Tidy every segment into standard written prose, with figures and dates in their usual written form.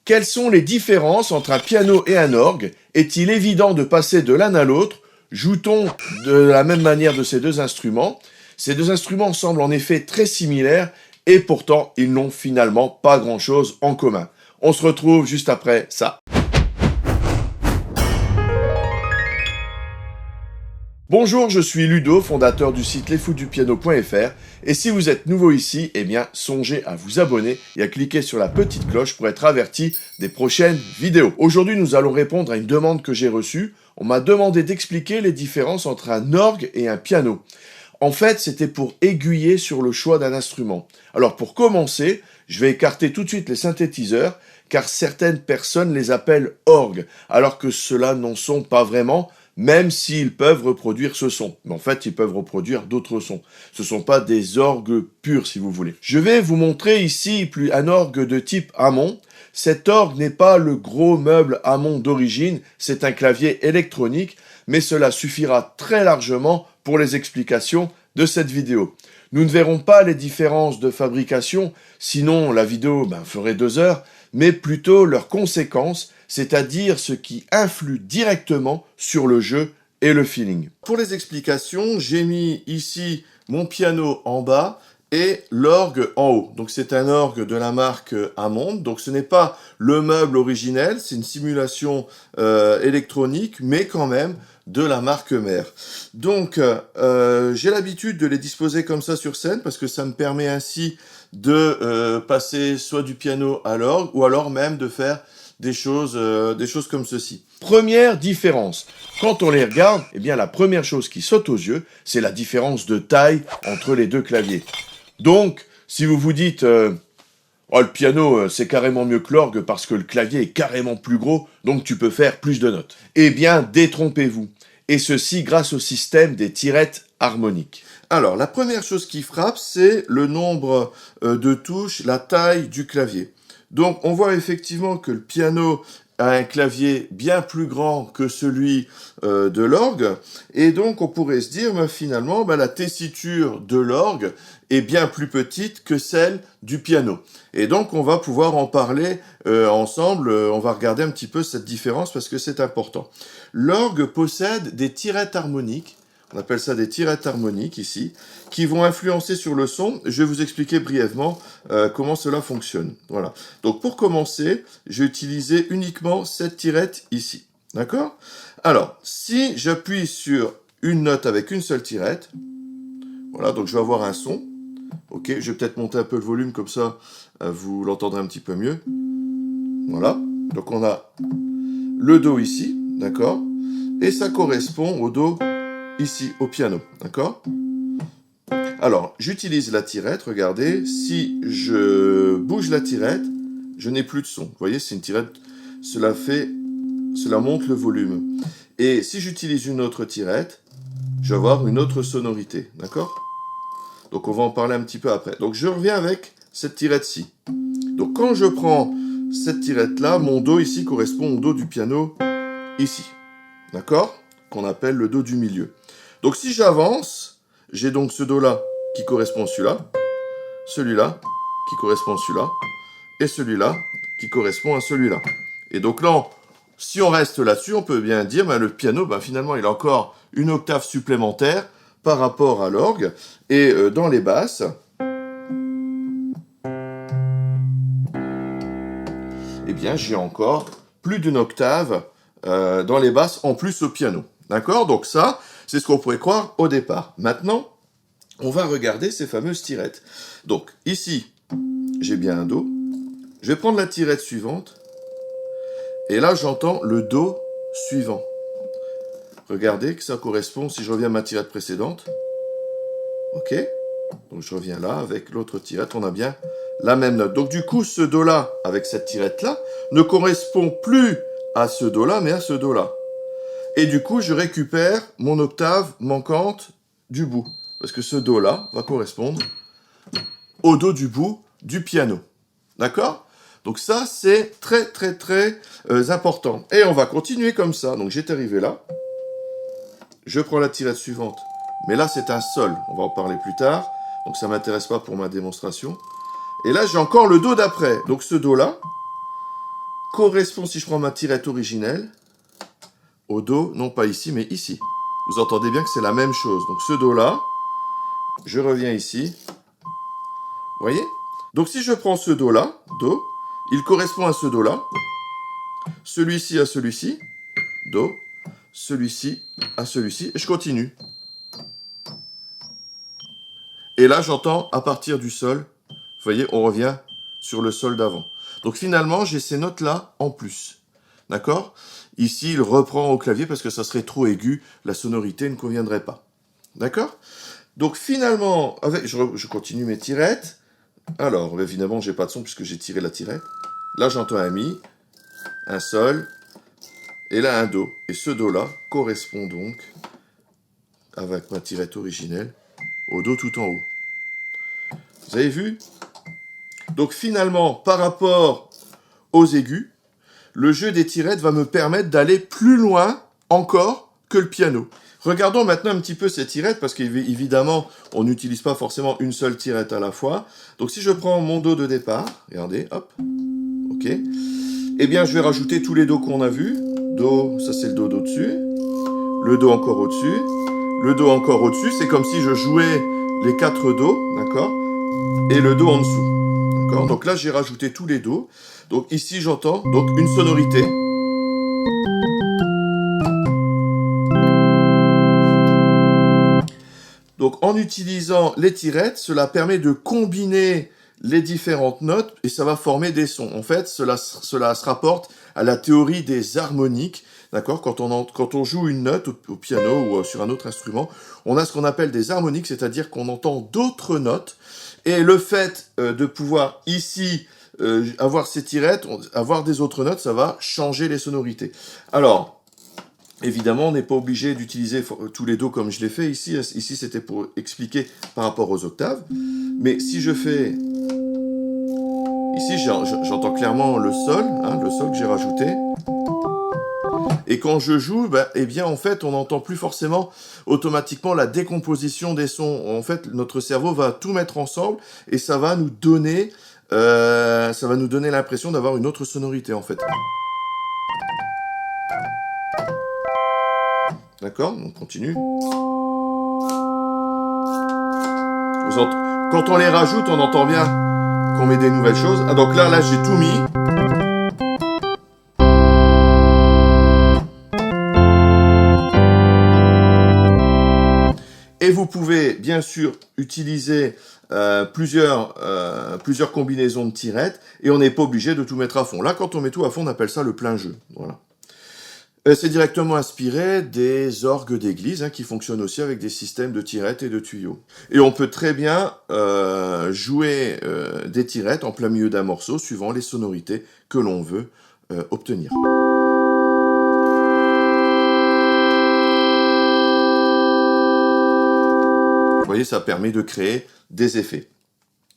Quelles sont les différences entre un piano et un orgue? Est-il évident de passer de l'un à l'autre? Joue-t-on de la même manière de ces deux instruments? Ces deux instruments semblent en effet très similaires et pourtant ils n'ont finalement pas grand-chose en commun. On se retrouve juste après ça. Bonjour, je suis Ludo, fondateur du site lesfoudupiano.fr et si vous êtes nouveau ici, eh bien songez à vous abonner et à cliquer sur la petite cloche pour être averti des prochaines vidéos. Aujourd'hui, nous allons répondre à une demande que j'ai reçue. On m'a demandé d'expliquer les différences entre un orgue et un piano. En fait, c'était pour aiguiller sur le choix d'un instrument. Alors pour commencer, je vais écarter tout de suite les synthétiseurs car certaines personnes les appellent orgues alors que ceux-là n'en sont pas vraiment, même s'ils peuvent reproduire ce son. Mais en fait, ils peuvent reproduire d'autres sons. Ce ne sont pas des orgues purs, si vous voulez. Je vais vous montrer ici un orgue de type Hammond. Cet orgue n'est pas le gros meuble Hammond d'origine, c'est un clavier électronique, mais cela suffira très largement pour les explications de cette vidéo. Nous ne verrons pas les différences de fabrication, sinon la vidéo ferait 2 heures, mais plutôt leurs conséquences, c'est-à-dire ce qui influe directement sur le jeu et le feeling. Pour les explications, j'ai mis ici mon piano en bas et l'orgue en haut. Donc c'est un orgue de la marque Hammond, donc ce n'est pas le meuble originel, c'est une simulation électronique, mais quand même de la marque mère. Donc j'ai l'habitude de les disposer comme ça sur scène parce que ça me permet ainsi de passer soit du piano à l'orgue ou alors même de faire des choses comme ceci. Première différence, quand on les regarde, eh bien la première chose qui saute aux yeux, c'est la différence de taille entre les deux claviers. Donc, si vous vous dites oh, le piano, c'est carrément mieux que l'orgue parce que le clavier est carrément plus gros, donc tu peux faire plus de notes. Eh bien, détrompez-vous. Et ceci grâce au système des tirettes harmoniques. Alors, la première chose qui frappe, c'est le nombre de touches, la taille du clavier. Donc, on voit effectivement que le piano a un clavier bien plus grand que celui de l'orgue, et donc on pourrait se dire, finalement, la tessiture de l'orgue est bien plus petite que celle du piano. Et donc on va pouvoir en parler ensemble, on va regarder un petit peu cette différence parce que c'est important. L'orgue possède des tirettes harmoniques, on appelle ça des tirettes harmoniques ici, qui vont influencer sur le son. Je vais vous expliquer brièvement comment cela fonctionne. Voilà. Donc pour commencer, j'ai utilisé uniquement cette tirette ici. D'accord ? Alors, si j'appuie sur une note avec une seule tirette, voilà, donc je vais avoir un son. Ok, je vais peut-être monter un peu le volume comme ça, vous l'entendrez un petit peu mieux. Voilà. Donc on a le Do ici, d'accord ? Et ça correspond au Do ici, au piano, d'accord ? Alors, j'utilise la tirette, regardez, si je bouge la tirette, je n'ai plus de son. Vous voyez, c'est une tirette, cela monte le volume. Et si j'utilise une autre tirette, je vais avoir une autre sonorité, d'accord ? Donc on va en parler un petit peu après. Donc je reviens avec cette tirette-ci. Donc quand je prends cette tirette-là, mon Do ici correspond au Do du piano ici, d'accord ? Qu'on appelle le Do du milieu. Donc si j'avance, j'ai donc ce Do-là qui correspond à celui-là qui correspond à celui-là, et celui-là qui correspond à celui-là. Et donc là, si on reste là-dessus, on peut bien dire, le piano, finalement, il a encore une octave supplémentaire par rapport à l'orgue, et dans les basses, eh bien, j'ai encore plus d'une octave dans les basses, en plus au piano. D'accord ? Donc ça, c'est ce qu'on pourrait croire au départ. Maintenant, on va regarder ces fameuses tirettes. Donc, ici, j'ai bien un Do. Je vais prendre la tirette suivante. Et là, j'entends le Do suivant. Regardez que ça correspond, si je reviens à ma tirette précédente. Ok ? Donc, je reviens là, avec l'autre tirette, on a bien la même note. Donc, du coup, ce Do-là, avec cette tirette-là, ne correspond plus à ce Do-là, mais à ce Do-là. Et du coup, je récupère mon octave manquante du bout. Parce que ce Do-là va correspondre au Do du bout du piano. D'accord ? Donc ça, c'est très, très, très important. Et on va continuer comme ça. Donc j'étais arrivé là. Je prends la tirette suivante. Mais là, c'est un Sol. On va en parler plus tard. Donc ça ne m'intéresse pas pour ma démonstration. Et là, j'ai encore le Do d'après. Donc ce Do-là correspond, si je prends ma tirette originelle, au Do, non pas ici, mais ici. Vous entendez bien que c'est la même chose. Donc ce Do-là, je reviens ici. Vous voyez? Donc si je prends ce Do-là, Do, il correspond à ce Do-là. Celui-ci à celui-ci, Do. Celui-ci à celui-ci, et je continue. Et là, j'entends à partir du Sol, vous voyez, on revient sur le Sol d'avant. Donc finalement, j'ai ces notes-là en plus. D'accord? Ici, il reprend au clavier parce que ça serait trop aigu, la sonorité ne conviendrait pas. D'accord? Donc finalement, je continue mes tirettes. Alors, évidemment, j'ai pas de son puisque j'ai tiré la tirette. Là, j'entends un Mi, un Sol, et là, un Do. Et ce Do-là correspond donc, avec ma tirette originelle, au Do tout en haut. Vous avez vu? Donc finalement, par rapport aux aigus, le jeu des tirettes va me permettre d'aller plus loin encore que le piano. Regardons maintenant un petit peu ces tirettes, parce qu'évidemment, on n'utilise pas forcément une seule tirette à la fois. Donc si je prends mon Do de départ, regardez, hop, ok, eh bien je vais rajouter tous les Do qu'on a vus. Do, ça c'est le Do d'au-dessus, le Do encore au-dessus, le Do encore au-dessus, c'est comme si je jouais les 4 Do, d'accord, et le Do en dessous, d'accord. Donc là j'ai rajouté tous les Do, donc ici j'entends donc une sonorité. Donc en utilisant les tirettes, cela permet de combiner les différentes notes et ça va former des sons. En fait, cela se rapporte à la théorie des harmoniques. D'accord ? Quand on joue une note au piano ou sur un autre instrument, on a ce qu'on appelle des harmoniques, c'est-à-dire qu'on entend d'autres notes. Et le fait de pouvoir ici avoir ces tirettes, avoir des autres notes, ça va changer les sonorités. Alors, évidemment, on n'est pas obligé d'utiliser tous les Do comme je l'ai fait ici. Ici, c'était pour expliquer par rapport aux octaves. Mais si je fais... Ici, j'entends clairement le Sol, hein, le Sol que j'ai rajouté. Et quand je joue, eh bien, en fait, on n'entend plus forcément automatiquement la décomposition des sons. En fait, notre cerveau va tout mettre ensemble et ça va nous donner l'impression d'avoir une autre sonorité, en fait. D'accord? On continue. Quand on les rajoute, on entend bien qu'on met des nouvelles choses. Ah, donc là, j'ai tout mis. Et vous pouvez, bien sûr, utiliser plusieurs combinaisons de tirettes. Et on n'est pas obligé de tout mettre à fond. Là, quand on met tout à fond, on appelle ça le plein jeu. Voilà. C'est directement inspiré des orgues d'église, hein, qui fonctionnent aussi avec des systèmes de tirettes et de tuyaux. Et on peut très bien jouer des tirettes en plein milieu d'un morceau, suivant les sonorités que l'on veut obtenir. Vous voyez, ça permet de créer des effets.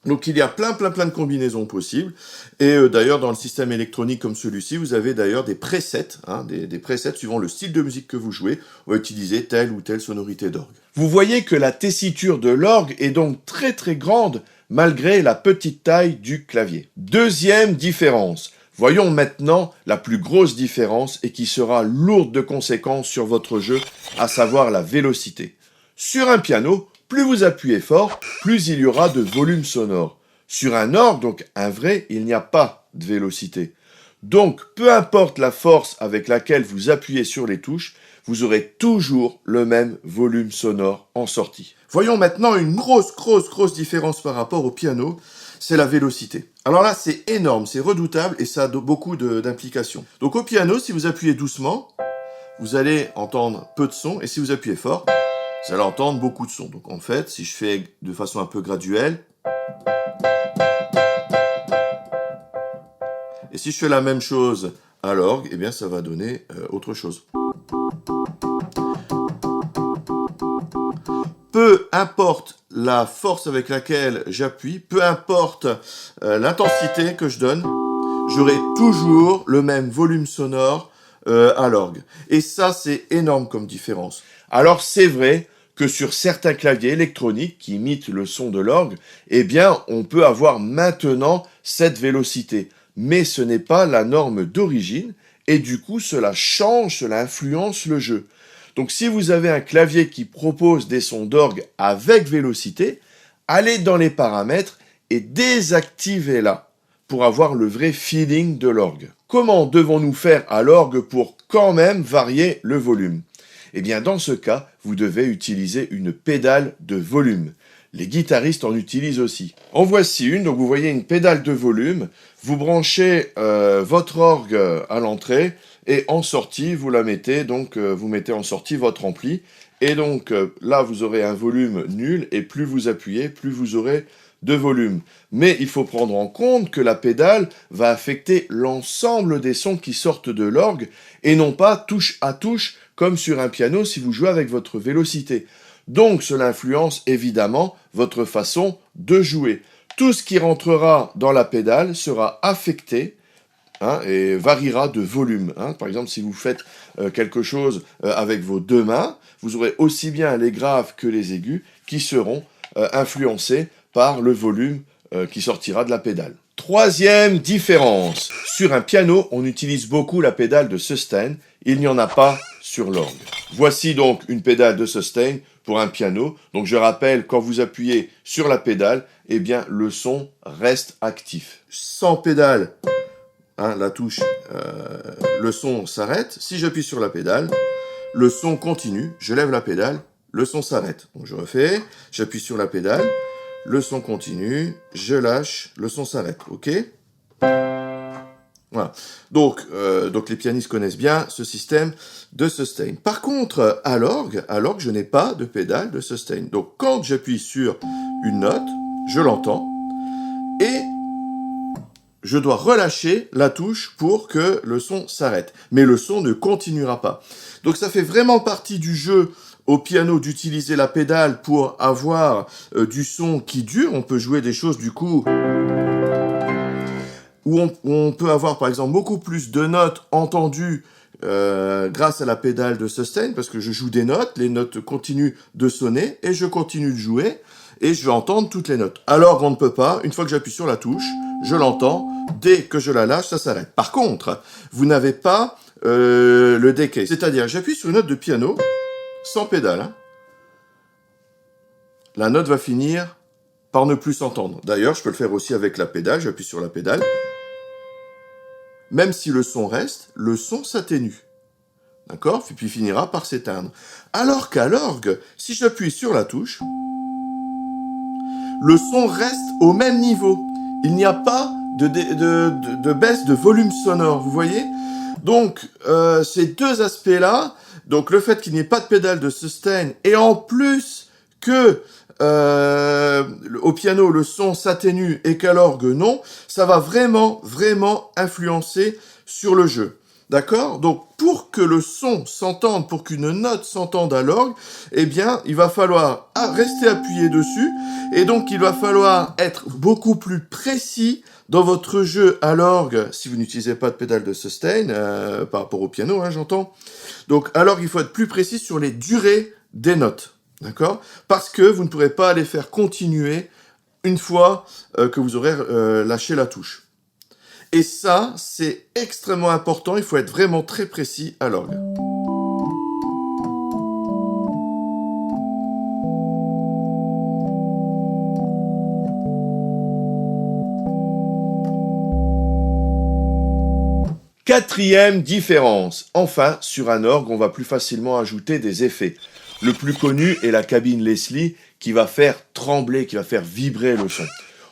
Donc il y a plein de combinaisons possibles, et d'ailleurs dans le système électronique comme celui-ci, vous avez d'ailleurs des presets, hein, des presets suivant le style de musique que vous jouez, on va utiliser telle ou telle sonorité d'orgue. Vous voyez que la tessiture de l'orgue est donc très grande, malgré la petite taille du clavier. Deuxième différence, voyons maintenant la plus grosse différence et qui sera lourde de conséquences sur votre jeu, à savoir la vélocité. Sur un piano, plus vous appuyez fort, plus il y aura de volume sonore. Sur un orgue, donc un vrai, il n'y a pas de vélocité. Donc, peu importe la force avec laquelle vous appuyez sur les touches, vous aurez toujours le même volume sonore en sortie. Voyons maintenant une grosse différence par rapport au piano, c'est la vélocité. Alors là, c'est énorme, c'est redoutable et ça a beaucoup d'implications. Donc au piano, si vous appuyez doucement, vous allez entendre peu de son, et si vous appuyez fort, vous allez entendre beaucoup de sons. Donc en fait, si je fais de façon un peu graduelle, et si je fais la même chose à l'orgue, eh bien ça va donner autre chose. Peu importe la force avec laquelle j'appuie, peu importe l'intensité que je donne, j'aurai toujours le même volume sonore à l'orgue. Et ça, c'est énorme comme différence. Alors c'est vrai que sur certains claviers électroniques qui imitent le son de l'orgue, eh bien, on peut avoir maintenant cette vélocité. mais ce n'est pas la norme d'origine, et du coup cela change, cela influence le jeu. Donc si vous avez un clavier qui propose des sons d'orgue avec vélocité, allez dans les paramètres et désactivez-la pour avoir le vrai feeling de l'orgue. Comment devons-nous faire à l'orgue pour quand même varier le volume? Eh bien dans ce cas, vous devez utiliser une pédale de volume. Les guitaristes en utilisent aussi. En voici une, donc vous voyez une pédale de volume, vous branchez votre orgue à l'entrée et en sortie vous la mettez, donc vous mettez en sortie votre ampli et donc là vous aurez un volume nul et plus vous appuyez, plus vous aurez de volume. Mais il faut prendre en compte que la pédale va affecter l'ensemble des sons qui sortent de l'orgue et non pas touche à touche comme sur un piano si vous jouez avec votre vélocité. Donc cela influence évidemment votre façon de jouer. Tout ce qui rentrera dans la pédale sera affecté et variera de volume. Par exemple, si vous faites quelque chose avec vos deux mains, vous aurez aussi bien les graves que les aigus qui seront influencés par le volume qui sortira de la pédale. Troisième différence. Sur un piano, on utilise beaucoup la pédale de sustain. Il n'y en a pas sur l'orgue. Voici donc une pédale de sustain pour un piano. Donc je rappelle, quand vous appuyez sur la pédale, eh bien le son reste actif. Sans pédale, la touche, le son s'arrête. Si j'appuie sur la pédale, le son continue. Je lève la pédale, le son s'arrête. Donc je refais, j'appuie sur la pédale, le son continue, je lâche, le son s'arrête. Ok ? Voilà. Donc les pianistes connaissent bien ce système de sustain. Par contre, à l'orgue, je n'ai pas de pédale de sustain. Donc quand j'appuie sur une note, je l'entends et je dois relâcher la touche pour que le son s'arrête. Mais le son ne continuera pas. Donc ça fait vraiment partie du jeu au piano d'utiliser la pédale pour avoir du son qui dure. On peut jouer des choses du coup où on peut avoir par exemple beaucoup plus de notes entendues grâce à la pédale de sustain, parce que je joue des notes, les notes continuent de sonner, et je continue de jouer, et je vais entendre toutes les notes. Alors on ne peut pas, une fois que j'appuie sur la touche, je l'entends, dès que je la lâche, ça s'arrête. Par contre, vous n'avez pas le decay, c'est-à-dire j'appuie sur une note de piano, sans pédale, la note va finir par ne plus s'entendre. D'ailleurs, je peux le faire aussi avec la pédale, j'appuie sur la pédale. Même si le son reste, le son s'atténue. D'accord ? Puis finira par s'éteindre. Alors qu'à l'orgue, si j'appuie sur la touche, le son reste au même niveau. Il n'y a pas de baisse de volume sonore, vous voyez ? Donc, ces deux aspects-là, donc le fait qu'il n'y ait pas de pédale de sustain, et en plus que au piano le son s'atténue et qu'à l'orgue non, ça va vraiment influencer sur le jeu. D'accord ? Donc pour que le son s'entende, pour qu'une note s'entende à l'orgue, eh bien il va falloir rester appuyé dessus, et donc il va falloir être beaucoup plus précis dans votre jeu à l'orgue, si vous n'utilisez pas de pédale de sustain, par rapport au piano, j'entends. Donc à l'orgue, il faut être plus précis sur les durées des notes. D'accord ? Parce que vous ne pourrez pas les faire continuer une fois que vous aurez lâché la touche. Et ça, c'est extrêmement important, il faut être vraiment très précis à l'orgue. Quatrième différence. Enfin, sur un orgue, on va plus facilement ajouter des effets. Le plus connu est la cabine Leslie qui va faire trembler, qui va faire vibrer le son.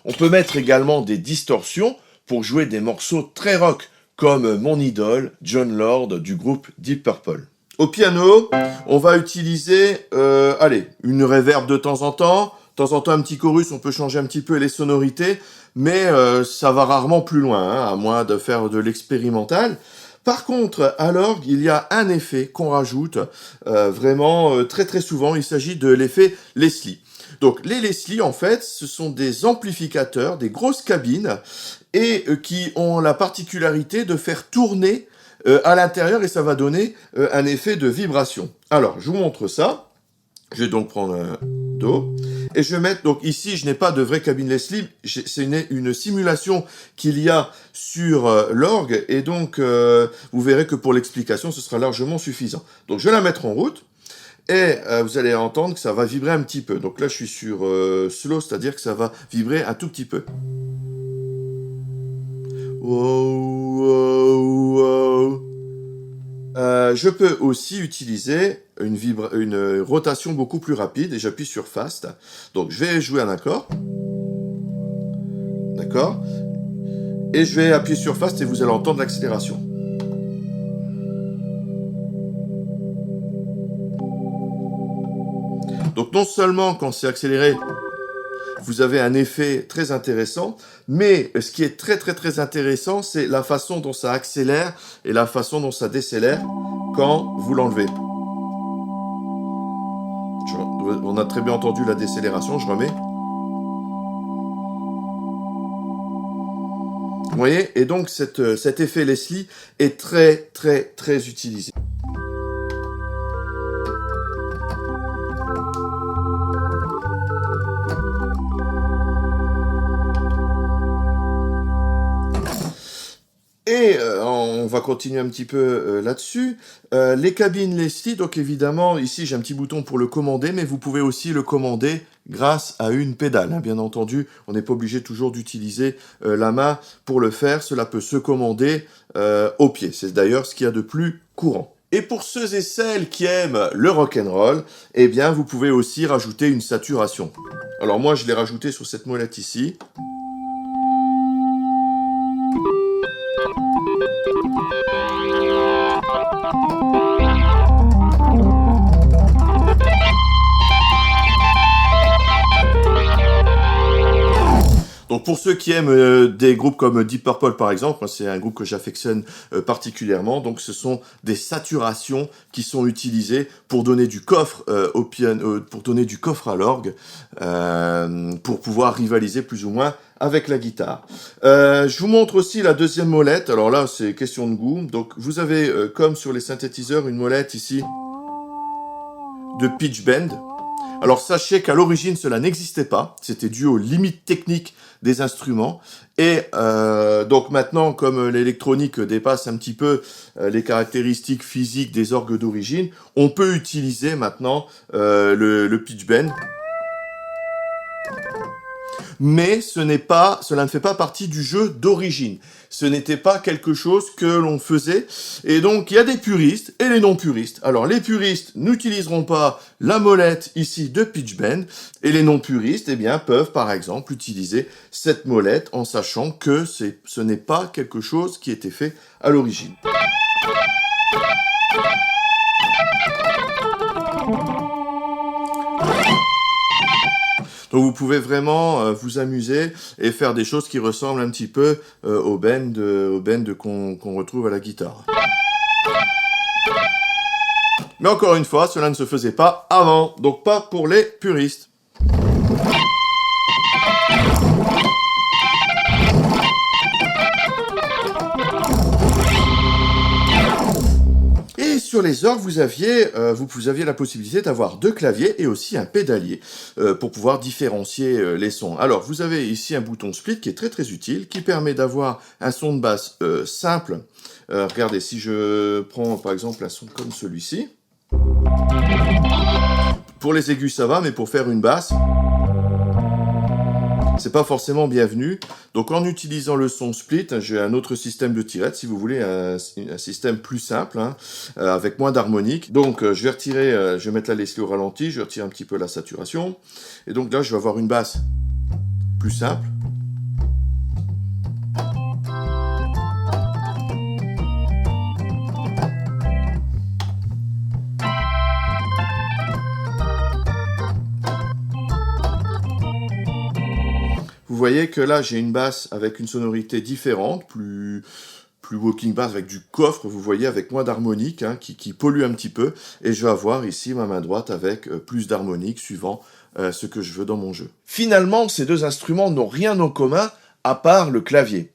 On peut mettre également des distorsions pour jouer des morceaux très rock, comme mon idole, Jon Lord, du groupe Deep Purple. Au piano, on va utiliser une reverb de temps en temps un petit chorus, on peut changer un petit peu les sonorités, mais ça va rarement plus loin, à moins de faire de l'expérimental. Par contre, à l'orgue, il y a un effet qu'on rajoute vraiment très très souvent, il s'agit de l'effet Leslie. Donc les Leslie, en fait, ce sont des amplificateurs, des grosses cabines, et qui ont la particularité de faire tourner à l'intérieur, et ça va donner un effet de vibration. Alors, je vous montre ça. Je vais donc prendre Do. Et je vais mettre, donc ici, je n'ai pas de vraie cabine Leslie, c'est une simulation qu'il y a sur l'orgue, et donc vous verrez que pour l'explication, ce sera largement suffisant. Donc je vais la mettre en route, et vous allez entendre que ça va vibrer un petit peu. Donc là, je suis sur slow, c'est-à-dire que ça va vibrer un tout petit peu. Wow, wow, wow. Je peux aussi utiliser une rotation beaucoup plus rapide, et j'appuie sur Fast. Donc je vais jouer un accord. D'accord? Et je vais appuyer sur Fast et vous allez entendre l'accélération. Donc non seulement quand c'est accéléré, vous avez un effet très intéressant, mais ce qui est très intéressant, c'est la façon dont ça accélère et la façon dont ça décélère quand vous l'enlevez. On a très bien entendu la décélération, je remets. Vous voyez, et donc cet effet Leslie est très utilisé. Et on va continuer un petit peu là-dessus. Les cabines Leslie, donc évidemment, ici j'ai un petit bouton pour le commander, mais vous pouvez aussi le commander grâce à une pédale. Hein. Bien entendu, on n'est pas obligé toujours d'utiliser la main pour le faire. Cela peut se commander au pied. C'est d'ailleurs ce qu'il y a de plus courant. Et pour ceux et celles qui aiment le rock'n'roll, eh bien, vous pouvez aussi rajouter une saturation. Alors moi, je l'ai rajouté sur cette molette ici. Donc pour ceux qui aiment des groupes comme Deep Purple par exemple, moi c'est un groupe que j'affectionne particulièrement, donc ce sont des saturations qui sont utilisées pour donner du coffre au piano, pour donner du coffre à l'orgue, pour pouvoir rivaliser plus ou moins avec la guitare. Je vous montre aussi la deuxième molette, alors là c'est question de goût, donc vous avez comme sur les synthétiseurs une molette ici de pitch bend. Alors sachez qu'à l'origine cela n'existait pas, c'était dû aux limites techniques des instruments, et donc maintenant comme l'électronique dépasse un petit peu les caractéristiques physiques des orgues d'origine, on peut utiliser maintenant le pitch bend. Mais cela ne fait pas partie du jeu d'origine. Ce n'était pas quelque chose que l'on faisait. Et donc, il y a des puristes et les non-puristes. Alors, les puristes n'utiliseront pas la molette ici de pitch bend. Et les non-puristes, eh bien, peuvent, par exemple, utiliser cette molette en sachant que ce n'est pas quelque chose qui était fait à l'origine. Donc vous pouvez vraiment vous amuser et faire des choses qui ressemblent un petit peu au bend qu'on retrouve à la guitare. Mais encore une fois, cela ne se faisait pas avant, donc pas pour les puristes. Sur les orgues, vous aviez la possibilité d'avoir 2 claviers et aussi un pédalier pour pouvoir différencier les sons. Alors, vous avez ici un bouton split qui est très utile, qui permet d'avoir un son de basse simple. Regardez, si je prends par exemple un son comme celui-ci. Pour les aigus, ça va, mais pour faire une basse, c'est pas forcément bienvenu. Donc en utilisant le son split, j'ai un autre système de tirette, si vous voulez, un système plus simple, hein, avec moins d'harmonique. Donc je vais retirer, je vais mettre la Leslie au ralenti, je vais retirer un petit peu la saturation. Et donc là, je vais avoir une basse plus simple. Vous voyez que là, j'ai une basse avec une sonorité différente, plus walking bass avec du coffre, vous voyez, avec moins d'harmonique, hein, qui pollue un petit peu. Et je vais avoir ici ma main droite avec plus d'harmonique suivant ce que je veux dans mon jeu. Finalement, ces deux instruments n'ont rien en commun à part le clavier.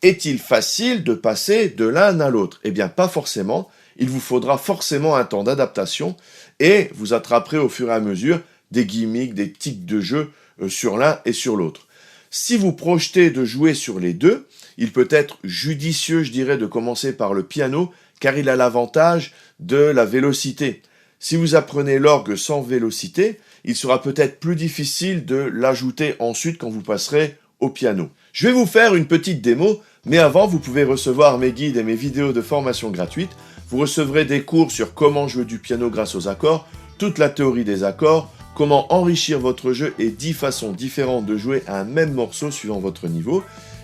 Est-il facile de passer de l'un à l'autre? Eh bien, pas forcément. Il vous faudra forcément un temps d'adaptation et vous attraperez au fur et à mesure des gimmicks, des tics de jeu sur l'un et sur l'autre. Si vous projetez de jouer sur les deux, il peut être judicieux, je dirais, de commencer par le piano, car il a l'avantage de la vélocité. Si vous apprenez l'orgue sans vélocité, il sera peut-être plus difficile de l'ajouter ensuite quand vous passerez au piano. Je vais vous faire une petite démo, mais avant, vous pouvez recevoir mes guides et mes vidéos de formation gratuites. Vous recevrez des cours sur comment jouer du piano grâce aux accords, toute la théorie des accords, comment enrichir votre jeu et 10 façons différentes de jouer un même morceau suivant votre niveau.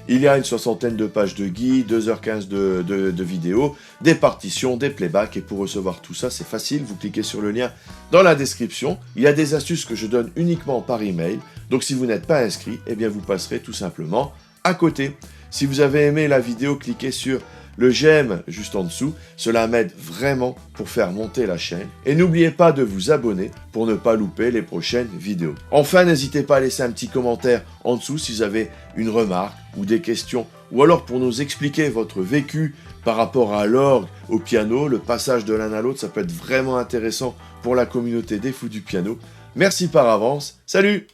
Il y a une 60aine de pages de guide, 2h15 de vidéos, des partitions, des playbacks. Et pour recevoir tout ça, c'est facile, vous cliquez sur le lien dans la description. Il y a des astuces que je donne uniquement par email. Donc si vous n'êtes pas inscrit, eh bien vous passerez tout simplement à côté. Si vous avez aimé la vidéo, cliquez sur le j'aime juste en dessous, cela m'aide vraiment pour faire monter la chaîne. Et n'oubliez pas de vous abonner pour ne pas louper les prochaines vidéos. Enfin, n'hésitez pas à laisser un petit commentaire en dessous si vous avez une remarque ou des questions, ou alors pour nous expliquer votre vécu par rapport à l'orgue, au piano, le passage de l'un à l'autre, ça peut être vraiment intéressant pour la communauté des fous du piano. Merci par avance, salut!